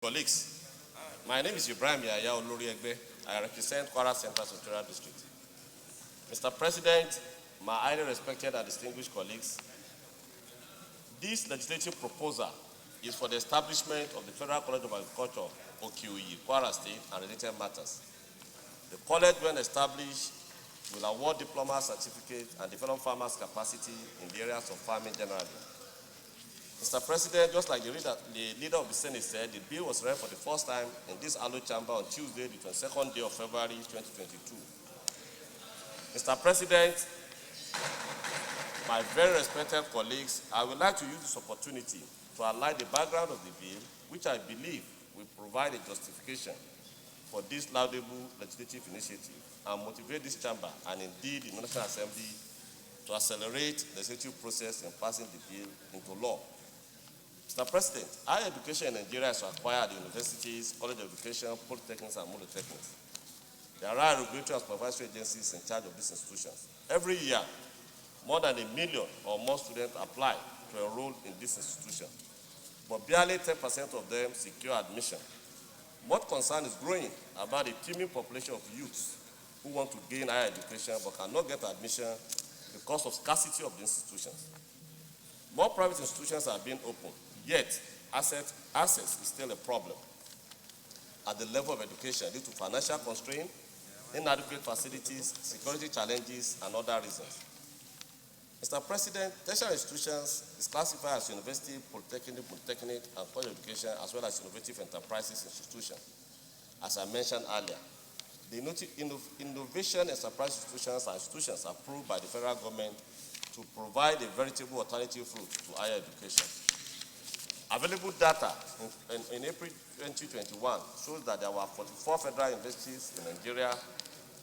Colleagues, my name is Ibrahim Yaya Oloriegbe. I represent Kwara Central Tertiary District. Mr. President, my highly respected and distinguished colleagues, this legislative proposal is for the establishment of the Federal College of Agriculture, Oke-Oyi, Kwara State, and related matters. The college, when established, will award diploma certificates and develop farmers' capacity in the areas of farming generally. Mr. President, just like the leader of the Senate said, the bill was read for the first time in this hallowed chamber on Tuesday, the 22nd day of February 2022. Mr. President, my very respected colleagues, I would like to use this opportunity to highlight the background of the bill, which I believe will provide a justification for this laudable legislative initiative and motivate this chamber and indeed the National Assembly to accelerate the legislative process in passing the bill into law. Mr. President, higher education in Nigeria is required at universities, college of education, polytechnics, and monotechnics. There are regulatory and supervisory agencies in charge of these institutions. Every year, more than 1 million or more students apply to enroll in this institution, but barely 10% of them secure admission. What concern is growing about the teeming population of youths who want to gain higher education but cannot get admission because of scarcity of the institutions. More private institutions are being opened, yet access is still a problem at the level of education due to financial constraints, inadequate facilities, security challenges, and other reasons. Mr. President, tertiary institutions is classified as university, polytechnic, and college education, as well as innovative enterprises institutions, as I mentioned earlier. The innovation enterprise institutions are institutions approved by the federal government to provide a veritable alternative route to higher education. Available data in April 2021 shows that there were 44 federal universities in Nigeria,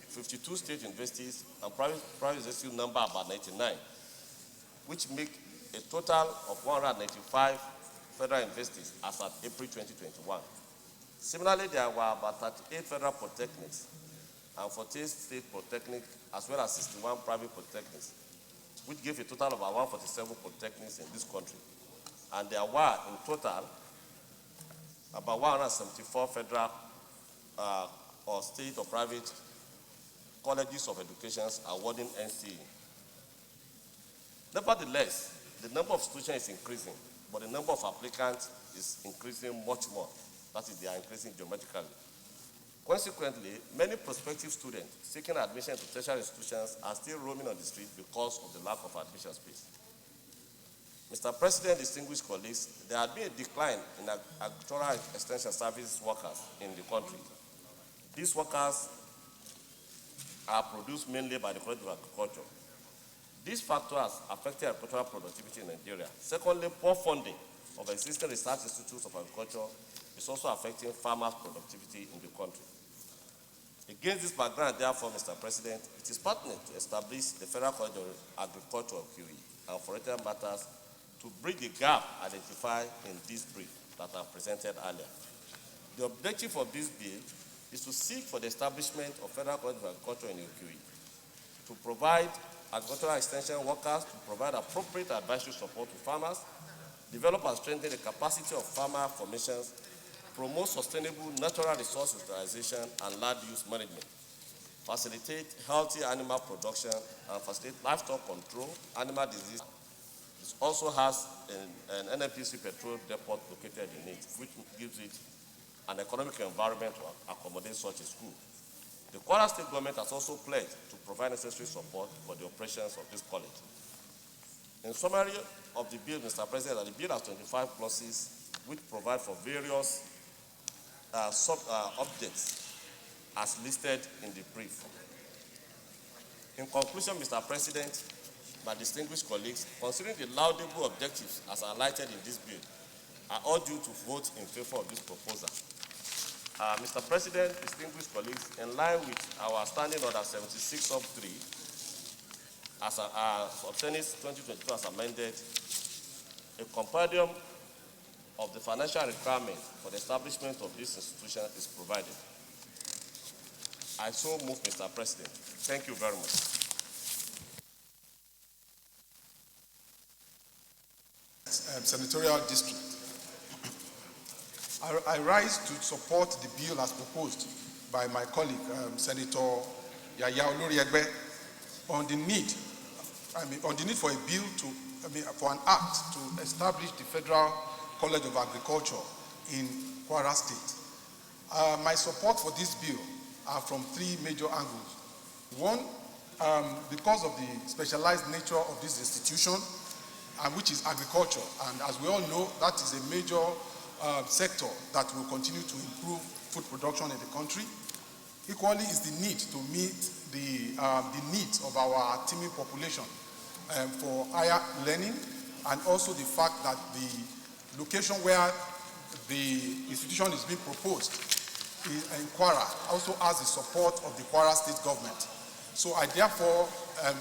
52 state universities, and private university number about 99, which make a total of 195 federal universities as at April 2021. Similarly, there were about 38 federal polytechnics and 48 state polytechnics, as well as 61 private polytechnics, which gave a total of about 147 polytechnics in this country. And there were, in total, about 174 federal or state or private colleges of education awarding NCE. Nevertheless, the number of institutions is increasing, but the number of applicants is increasing much more. That is, they are increasing geometrically. Consequently, many prospective students seeking admission to tertiary institutions are still roaming on the street because of the lack of admission space. Mr. President, distinguished colleagues, there has been a decline in agricultural extension service workers in the country. These workers are produced mainly by the College of Agriculture. These factors have affected agricultural productivity in Nigeria. Secondly, poor funding of existing research institutes of agriculture is also affecting farmers' productivity in the country. Against this background, therefore, Mr. President, it is pertinent to establish the Federal College of Agriculture of Oke-Oyi and for related matters to bridge the gap identified in this brief that I presented earlier. The objective of this bill is to seek for the establishment of Federal College of Agriculture in Oke-Oyi, to provide agricultural extension workers, to provide appropriate advisory support to farmers, develop and strengthen the capacity of farmer formations, promote sustainable natural resource utilization and land use management, facilitate healthy animal production, and facilitate livestock control, animal disease. It also has an NNPC petrol depot located in it, which gives it an economic environment to accommodate such a school. The Kwara State government has also pledged to provide necessary support for the operations of this college. In summary of the bill, Mr. President, the bill has 25 clauses which provide for various updates as listed in the brief. In conclusion, Mr. President, my distinguished colleagues, considering the laudable objectives as highlighted in this bill, I urge you to vote in favor of this proposal. Mr. President, distinguished colleagues, in line with our standing order 76 sub 3, as obtaining 2022 as amended, a compendium of the financial requirement for the establishment of this institution is provided. I so move, Mr. President. Thank you very much. Senatorial District. I rise to support the bill as proposed by my colleague, Senator Yaya Oloriegbe, on the need for a bill for an act to establish the Federal College of Agriculture in Kwara State. My support for this bill are from three major angles. One, because of the specialized nature of this institution, which is agriculture, and as we all know, that is a major sector that will continue to improve food production in the country. Equally is the need to meet the needs of our teeming population for higher learning, and also the fact that the location where the institution is being proposed in Kwara also has the support of the Kwara State government. So I therefore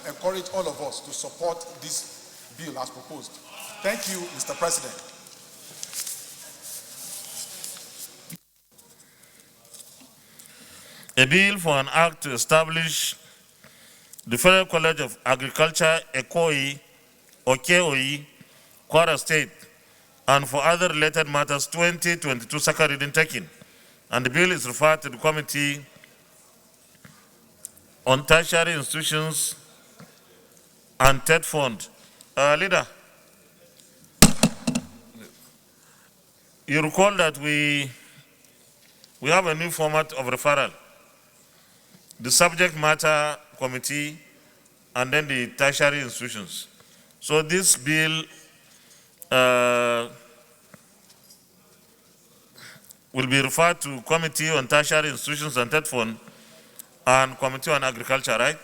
encourage all of us to support this bill as proposed. Thank you, Mr. President. A bill for an act to establish the Federal College of Agriculture, Oke-Oyi, Kwara State, and for other related matters, 2022 second reading taken. And the bill is referred to the Committee on Tertiary Institutions and TETFUND. Leader, you recall that we have a new format of referral. The subject matter committee and then the tertiary institutions. So this bill will be referred to Committee on Tertiary Institutions and TETFUND and Committee on Agriculture, right?